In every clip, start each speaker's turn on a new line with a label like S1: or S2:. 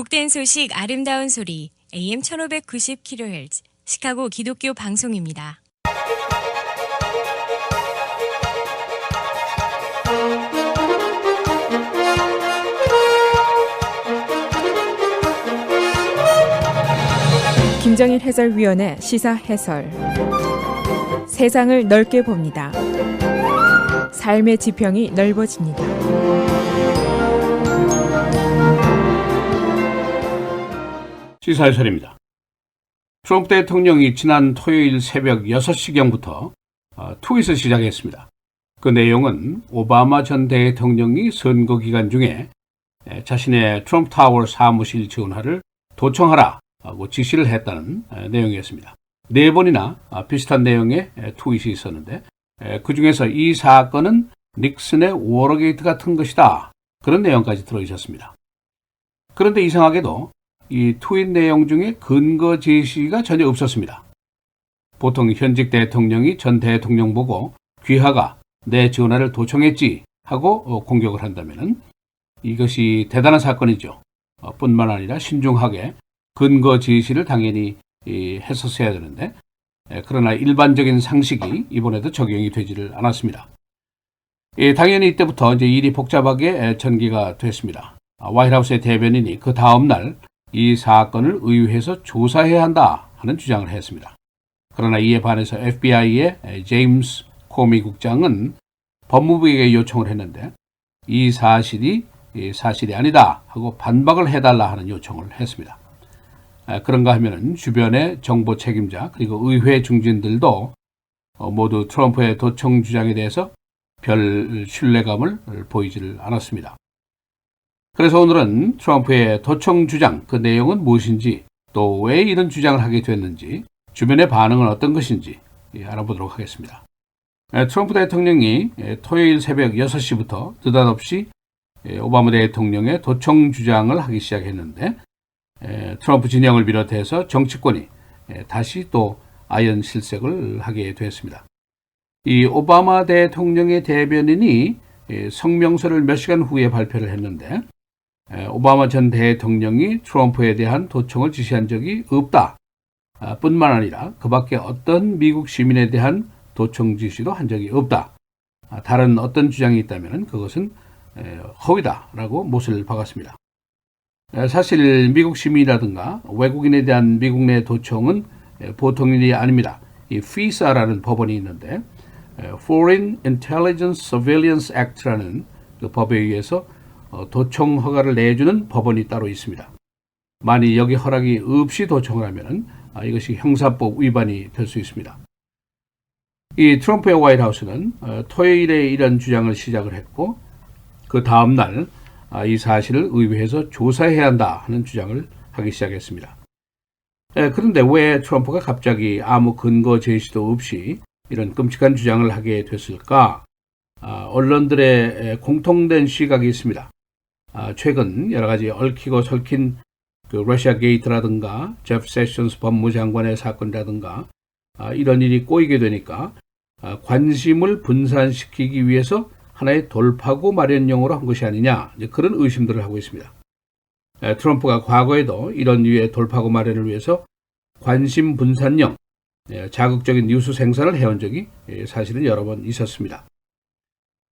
S1: 복된 소식 아름다운 소리 AM 1590kHz 시카고 기독교 방송입니다.
S2: 김정일 해설위원의 시사 해설. 세상을 넓게 봅니다. 삶의 지평이 넓어집니다.
S3: 시사 해설입니다. 트럼프 대통령이 지난 토요일 새벽 6시경부터 트윗을 시작했습니다. 그 내용은 오바마 전 대통령이 선거 기간 중에 자신의 트럼프 타워 사무실 전화를 도청하라고 지시를 했다는 내용이었습니다. 4번이나 비슷한 내용의 트윗이 있었는데 그 중에서 이 사건은 닉슨의 워터게이트 같은 것이다, 그런 내용까지 들어있었습니다. 그런데 이상하게도 이 트윗 내용 중에 근거 제시가 전혀 없었습니다. 보통 현직 대통령이 전 대통령 보고 귀하가 내 전화를 도청했지 하고 공격을 한다면 이것이 대단한 사건이죠. 뿐만 아니라 신중하게 근거 제시를 당연히 했었어야 되는데, 그러나 일반적인 상식이 이번에도 적용이 되지를 않았습니다. 당연히 이때부터 이제 일이 복잡하게 전개가 됐습니다. 화이트하우스의 대변인이 그 다음날 이 사건을 의회에서 조사해야 한다 하는 주장을 했습니다. 그러나 이에 반해서 FBI의 제임스 코미 국장은 법무부에게 요청을 했는데 이 사실이 아니다 하고 반박을 해달라 하는 요청을 했습니다. 그런가 하면은 주변의 정보 책임자 그리고 의회 중진들도 모두 트럼프의 도청 주장에 대해서 별 신뢰감을 보이지를 않았습니다. 그래서 오늘은 트럼프의 도청 주장, 그 내용은 무엇인지, 또 왜 이런 주장을 하게 됐는지, 주변의 반응은 어떤 것인지 알아보도록 하겠습니다. 트럼프 대통령이 토요일 새벽 6시부터 느닷없이 오바마 대통령의 도청 주장을 하기 시작했는데, 트럼프 진영을 비롯해서 정치권이 다시 또 아연 실색을 하게 됐습니다. 이 오바마 대통령의 대변인이 성명서를 몇 시간 후에 발표를 했는데, 오바마 전 대통령이 트럼프에 대한 도청을 지시한 적이 없다 뿐만 아니라 그 밖에 어떤 미국 시민에 대한 도청 지시도 한 적이 없다. 다른 어떤 주장이 있다면 그것은 허위다라고 못을 박았습니다. 사실 미국 시민이라든가 외국인에 대한 미국 내 도청은 보통 일이 아닙니다. 이 FISA라는 법원이 있는데 Foreign Intelligence Surveillance Act라는 그 법에 의해서 도청 허가를 내주는 법원이 따로 있습니다. 만일 여기 허락이 없이 도청을 하면 이것이 형사법 위반이 될 수 있습니다. 이 트럼프의 화이트하우스는 토요일에 이런 주장을 시작을 했고 그 다음날 이 사실을 의회에서 조사해야 한다 하는 주장을 하기 시작했습니다. 그런데 왜 트럼프가 갑자기 아무 근거 제시도 없이 이런 끔찍한 주장을 하게 됐을까? 언론들의 공통된 시각이 있습니다. 최근 여러 가지 얽히고 설킨 그 러시아 게이트라든가 제프 세션스 법무장관의 사건이라든가 이런 일이 꼬이게 되니까 관심을 분산시키기 위해서 하나의 돌파구 마련용으로 한 것이 아니냐, 그런 의심들을 하고 있습니다. 트럼프가 과거에도 이런 류의 돌파구 마련을 위해서 관심 분산용 자극적인 뉴스 생산을 해온 적이 사실은 여러 번 있었습니다.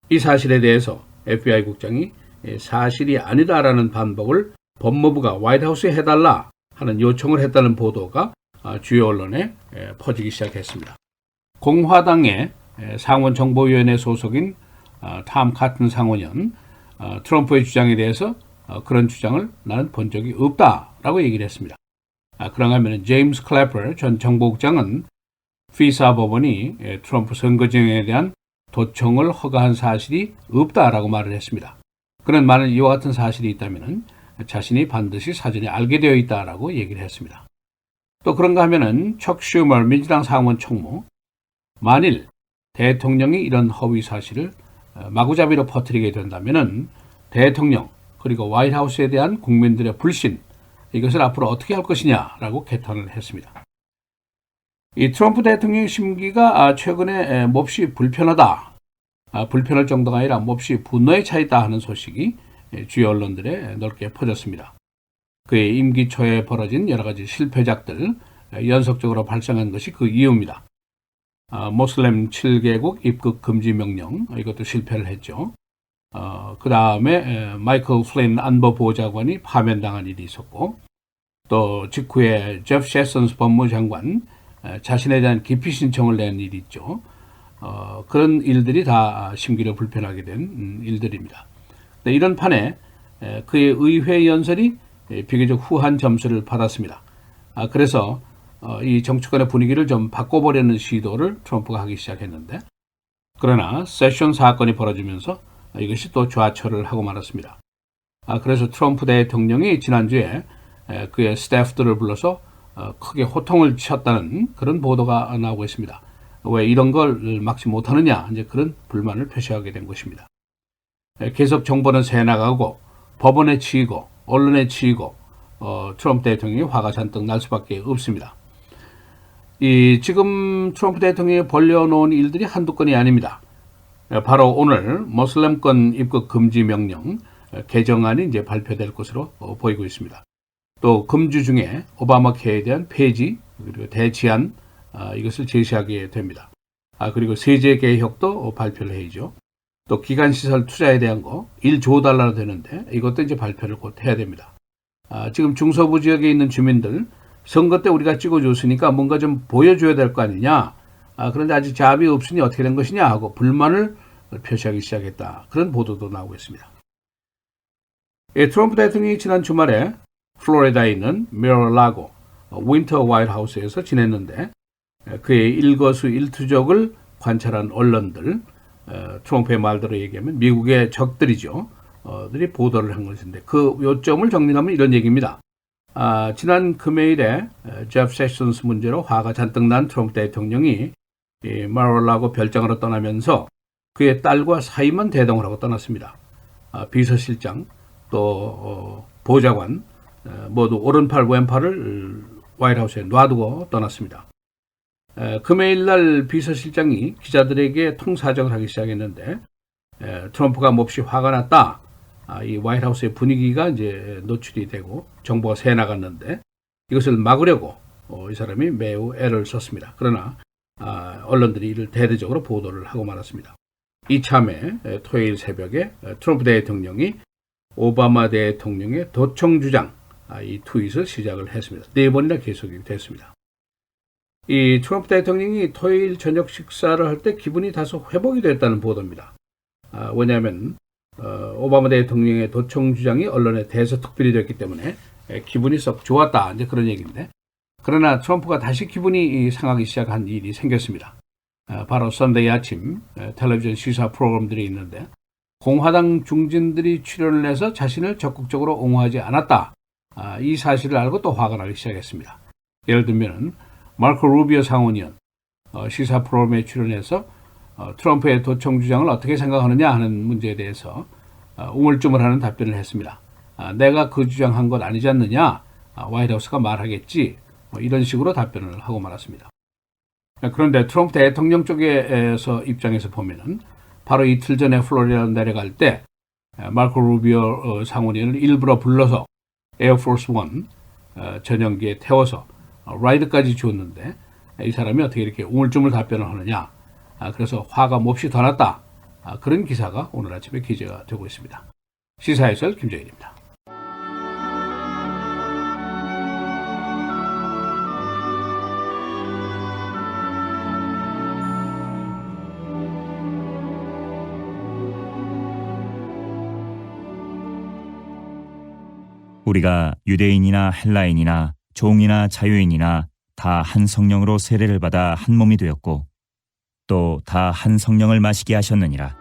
S3: 이 사실에 대해서 FBI 국장이 사실이 아니다라는 반박을 법무부가 화이트하우스에 해달라 하는 요청을 했다는 보도가 주요 언론에 퍼지기 시작했습니다. 공화당의 상원정보위원회 소속인 탐 카튼 상원은 트럼프의 주장에 대해서 그런 주장을 나는 본 적이 없다라고 얘기를 했습니다. 그런가 하면 제임스 클래퍼 전 정보국장은 FISA 법원이 트럼프 선거진에 대한 도청을 허가한 사실이 없다라고 말을 했습니다. 그는 만일 이와 같은 사실이 있다면 자신이 반드시 사전에 알게 되어 있다라고 얘기를 했습니다. 또 그런가 하면은 척 슈머 민주당 상원 총무, 만일 대통령이 이런 허위 사실을 마구잡이로 퍼뜨리게 된다면은 대통령 그리고 화이트하우스에 대한 국민들의 불신, 이것을 앞으로 어떻게 할 것이냐라고 개탄을 했습니다. 이 트럼프 대통령의 심기가 최근에 몹시 불편하다, 불편할 정도가 아니라 몹시 분노에 차 있다 하는 소식이 주요 언론들에 넓게 퍼졌습니다. 그의 임기 초에 벌어진 여러 가지 실패작들 연속적으로 발생한 것이 그 이유입니다. 모슬렘 7개국 입국 금지 명령, 이것도 실패를 했죠. 그 다음에 마이클 플린 안보보좌관이 파면당한 일이 있었고, 또 직후에 제프 세슨스 법무장관 자신에 대한 기피 신청을 낸 일이 있죠. 그런 일들이 다 심기를 불편하게 된 일들입니다. 이런 판에 그의 의회 연설이 비교적 후한 점수를 받았습니다. 그래서 이 정치권의 분위기를 좀 바꿔보려는 시도를 트럼프가 하기 시작했는데, 그러나 세션 사건이 벌어지면서 이것이 또 좌초를 하고 말았습니다. 그래서 트럼프 대통령이 지난주에 그의 스태프들을 불러서 크게 호통을 쳤다는 그런 보도가 나오고 있습니다. 왜 이런 걸 막지 못하느냐, 이제 그런 불만을 표시하게 된 것입니다. 계속 정보는 새나가고 법원에 치이고 언론에 치이고 트럼프 대통령이 화가 잔뜩 날 수밖에 없습니다. 지금 트럼프 대통령이 벌려놓은 일들이 한두 건이 아닙니다. 바로 오늘 모슬렘권 입국 금지 명령 개정안이 이제 발표될 것으로 보이고 있습니다. 또 금주 중에 오바마 케어에 대한 폐지 그리고 대치안 이것을 제시하게 됩니다. 그리고 세제 개혁도 발표를 해야죠. 또 기간시설 투자에 대한 거 1조 달러 되는데 이것도 이제 발표를 곧 해야 됩니다. 지금 중서부 지역에 있는 주민들 선거 때 우리가 찍어줬으니까 뭔가 좀 보여줘야 될 거 아니냐. 그런데 아직 잡이 없으니 어떻게 된 것이냐 하고 불만을 표시하기 시작했다. 그런 보도도 나오고 있습니다. 트럼프 대통령이 지난 주말에 플로리다에 있는 메릴라고 윈터 화이트하우스에서 지냈는데 그의 일거수일투족을 관찰한 언론들, 트럼프의 말대로 얘기하면 미국의 적들이죠. 들이 보도를 한 것인데 그 요점을 정리하면 이런 얘기입니다. 지난 금요일에 제프 세션스 문제로 화가 잔뜩 난 트럼프 대통령이 마롤라고 별장으로 떠나면서 그의 딸과 사임한 대동을 하고 떠났습니다. 비서실장 또 보좌관 모두 오른팔 왼팔을 화이트하우스에 놔두고 떠났습니다. 금요일날 비서실장이 기자들에게 통사정을 하기 시작했는데 트럼프가 몹시 화가 났다. 이 화이트하우스의 분위기가 이제 노출이 되고 정보가 새 나갔는데 이것을 막으려고 이 사람이 매우 애를 썼습니다. 그러나 언론들이 이를 대대적으로 보도를 하고 말았습니다. 이참에 토요일 새벽에 트럼프 대통령이 오바마 대통령의 도청 주장 이 트윗을 시작을 했습니다. 4번이나 계속이 됐습니다. 이 트럼프 대통령이 토요일 저녁 식사를 할 때 기분이 다소 회복이 됐다는 보도입니다. 왜냐하면 오바마 대통령의 도청 주장이 언론에 대서특필이 됐기 때문에 기분이 썩 좋았다, 이제 그런 얘기인데, 그러나 트럼프가 다시 기분이 상하기 시작한 일이 생겼습니다. 바로 썬데이 아침 텔레비전 시사 프로그램들이 있는데 공화당 중진들이 출연을 해서 자신을 적극적으로 옹호하지 않았다. 이 사실을 알고 또 화가 나기 시작했습니다. 예를 들면 마르코 루비오 상원의원 시사 프로그램에 출연해서 트럼프의 도청 주장을 어떻게 생각하느냐 하는 문제에 대해서 우물쭈물하는 답변을 했습니다. 내가 그 주장한 것 아니지 않느냐? 화이트하우스가 말하겠지. 이런 식으로 답변을 하고 말았습니다. 그런데 트럼프 대통령 쪽에서 입장에서 보면은 바로 이틀 전에 플로리다 내려갈 때 마르코 루비오 상원의원을 일부러 불러서 에어포스 원 전용기에 태워서 라이드까지 줬는데 이 사람이 어떻게 이렇게 우물쭈물 답변을 하느냐. 그래서 화가 몹시 더 났다. 그런 기사가 오늘 아침에 기재가 되고 있습니다. 시사해설 김정일입니다.
S4: 우리가 유대인이나 헬라인이나 종이나 자유인이나 다 한 성령으로 세례를 받아 한 몸이 되었고 또 다 한 성령을 마시게 하셨느니라.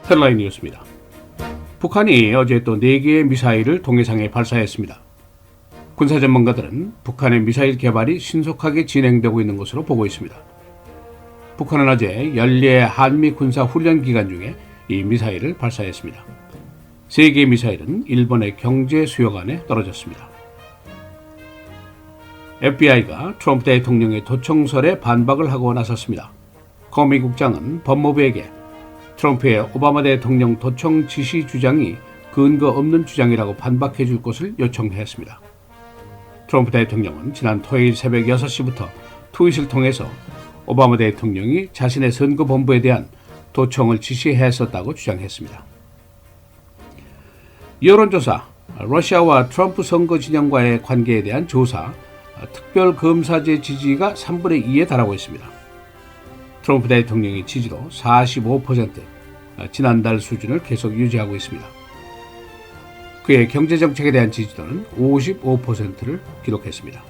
S3: 헤드라인 뉴스입니다. 북한이 어제 또 4개의 미사일을 동해상에 발사했습니다. 군사 전문가들은 북한의 미사일 개발이 신속하게 진행되고 있는 것으로 보고 있습니다. 북한은 어제 연례 한미 군사 훈련 기간 중에 이 미사일을 발사했습니다. 3개의 미사일은 일본의 경제 수역안에 떨어졌습니다. FBI가 트럼프 대통령의 도청설에 반박을 하고 나섰습니다. 커미 국장은 법무부에게 트럼프의 오바마 대통령 도청 지시 주장이 근거 없는 주장이라고 반박해 줄 것을 요청했습니다. 트럼프 대통령은 지난 토요일 새벽 6시부터 트윗을 통해서 오바마 대통령이 자신의 선거본부에 대한 도청을 지시했었다고 주장했습니다. 여론조사, 러시아와 트럼프 선거 진영과의 관계에 대한 조사, 특별검사제 지지가 3분의 2에 달하고 있습니다. 트럼프 대통령의 지지도 45%, 지난달 수준을 계속 유지하고 있습니다. 그의 경제정책에 대한 지지도는 55%를 기록했습니다.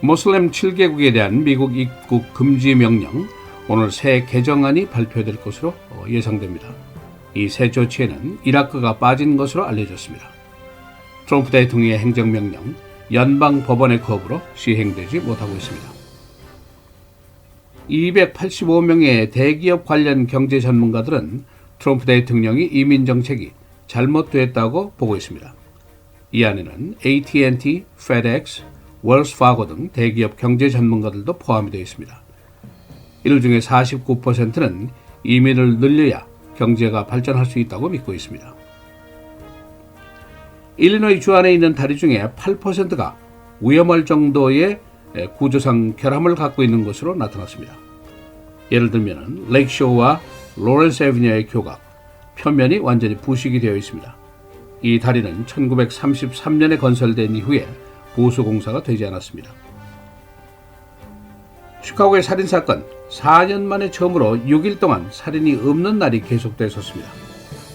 S3: 모슬렘 7개국에 대한 미국 입국 금지 명령, 오늘 새 개정안이 발표될 것으로 예상됩니다. 이 새 조치에는 이라크가 빠진 것으로 알려졌습니다. 트럼프 대통령의 행정명령, 연방법원의 거부로 시행되지 못하고 있습니다. 285명의 대기업 관련 경제 전문가들은 트럼프 대통령이 이민 정책이 잘못됐다고 보고 있습니다. 이 안에는 AT&T, FedEx, 웰스파고 등 대기업 경제 전문가들도 포함이 되어 있습니다. 이들 중에 49%는 이민을 늘려야 경제가 발전할 수 있다고 믿고 있습니다. 일리노이 주 안에 있는 다리 중에 8%가 위험할 정도의 구조상 결함을 갖고 있는 것으로 나타났습니다. 예를 들면 레이크쇼와 로렌스 애비뉴의 교각, 표면이 완전히 부식이 되어 있습니다. 이 다리는 1933년에 건설된 이후에 보수공사가 되지 않았습니다. 시카고의 살인사건, 4년 만에 처음으로 6일 동안 살인이 없는 날이 계속됐었습니다.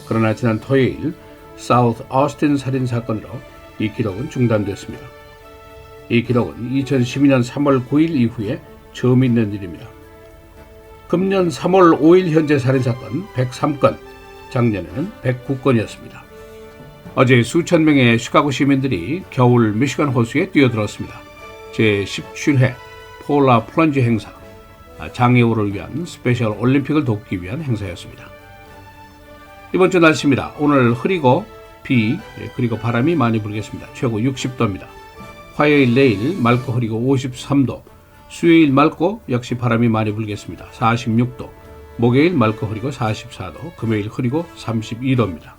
S3: 그러나 지난 토요일 사우스 어스틴 살인사건으로 이 기록은 중단됐습니다. 이 기록은 2012년 3월 9일 이후에 처음 있는 일입니다. 금년 3월 5일 현재 살인사건 103건, 작년에는 109건이었습니다. 어제 수천 명의 시카고 시민들이 겨울 미시간 호수에 뛰어들었습니다. 제17회 폴라 플런지 행사, 장애우를 위한 스페셜 올림픽을 돕기 위한 행사였습니다. 이번 주 날씨입니다. 오늘 흐리고 비, 그리고 바람이 많이 불겠습니다. 최고 60도입니다. 화요일 내일 맑고 흐리고 53도, 수요일 맑고 역시 바람이 많이 불겠습니다. 46도, 목요일 맑고 흐리고 44도, 금요일 흐리고 32도입니다.